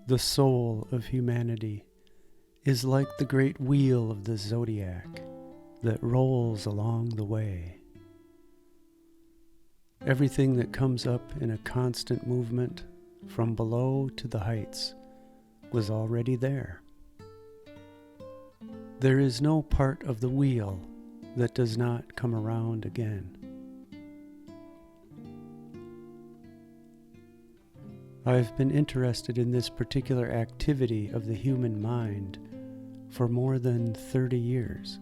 The soul of humanity is like the great wheel of the zodiac that rolls along the way. Everything that comes up in a constant movement from below to the heights was already there. There is no part of the wheel that does not come around again. I've been interested in this particular activity of the human mind for more than 30 years.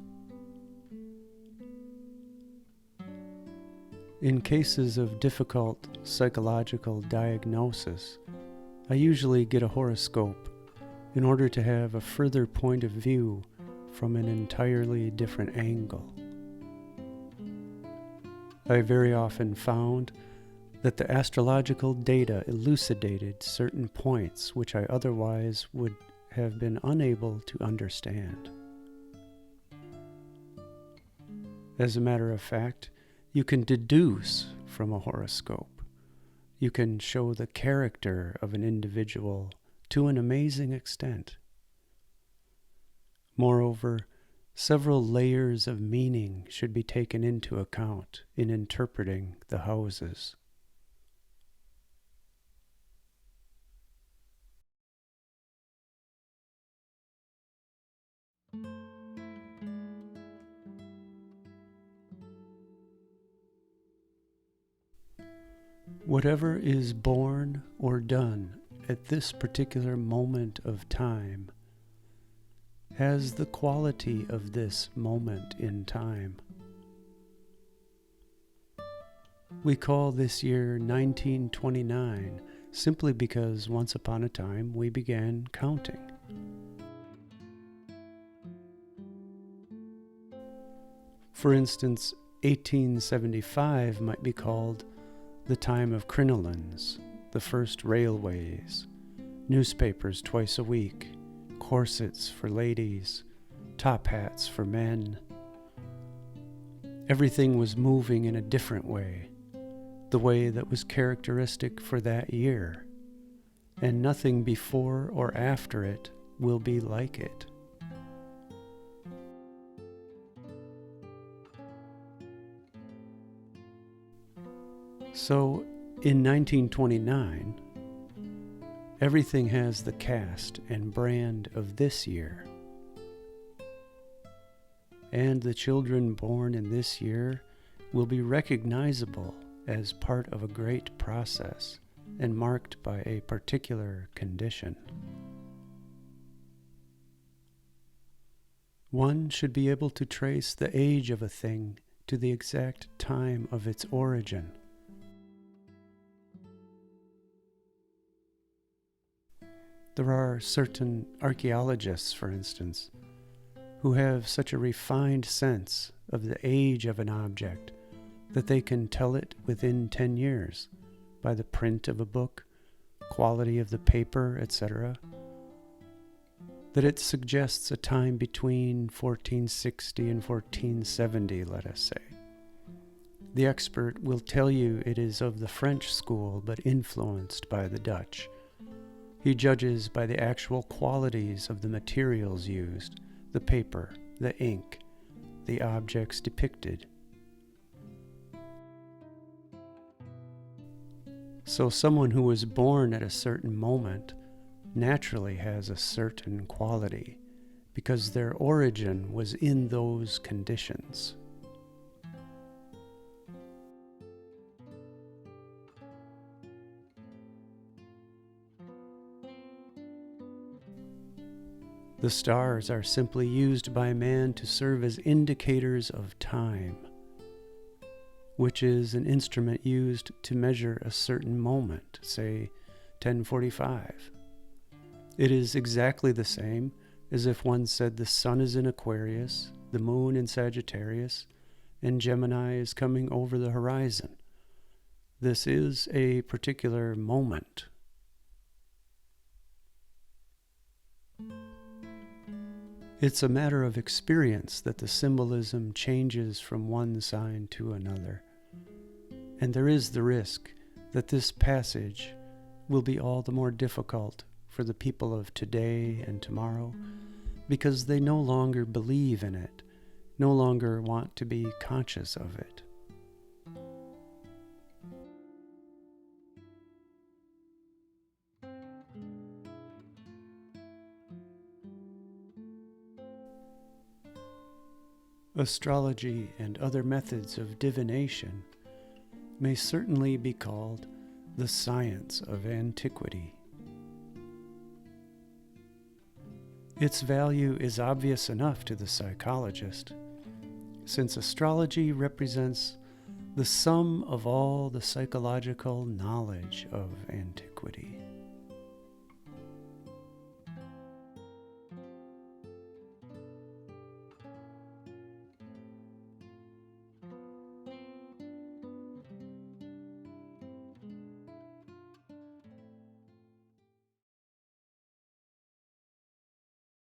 In cases of difficult psychological diagnosis, I usually get a horoscope in order to have a further point of view from an entirely different angle. I very often found that the astrological data elucidated certain points which I otherwise would have been unable to understand. As a matter of fact, you can deduce from a horoscope. You can show the character of an individual to an amazing extent. Moreover, several layers of meaning should be taken into account in interpreting the houses. Whatever is born or done at this particular moment of time has the quality of this moment in time. We call this year 1929 simply because once upon a time we began counting. For instance, 1875 might be called the time of crinolines, the first railways, newspapers twice a week, corsets for ladies, top hats for men. Everything was moving in a different way, the way that was characteristic for that year, and nothing before or after it will be like it. So, in 1929, everything has the cast and brand of this year. And the children born in this year will be recognizable as part of a great process and marked by a particular condition. One should be able to trace the age of a thing to the exact time of its origin. There are certain archaeologists, for instance, who have such a refined sense of the age of an object that they can tell it within 10 years by the print of a book, quality of the paper, etc., that it suggests a time between 1460 and 1470, let us say. The expert will tell you it is of the French school but influenced by the Dutch. He judges by the actual qualities of the materials used, the paper, the ink, the objects depicted. So someone who was born at a certain moment naturally has a certain quality because their origin was in those conditions. The stars are simply used by man to serve as indicators of time, which is an instrument used to measure a certain moment, say 10:45. It is exactly the same as if one said the sun is in Aquarius, the moon in Sagittarius, and Gemini is coming over the horizon. this is a particular moment. It's a matter of experience that the symbolism changes from one sign to another, and there is the risk that this passage will be all the more difficult for the people of today and tomorrow because they no longer believe in it, no longer want to be conscious of it. Astrology and other methods of divination may certainly be called the science of antiquity. Its value is obvious enough to the psychologist, since astrology represents the sum of all the psychological knowledge of antiquity.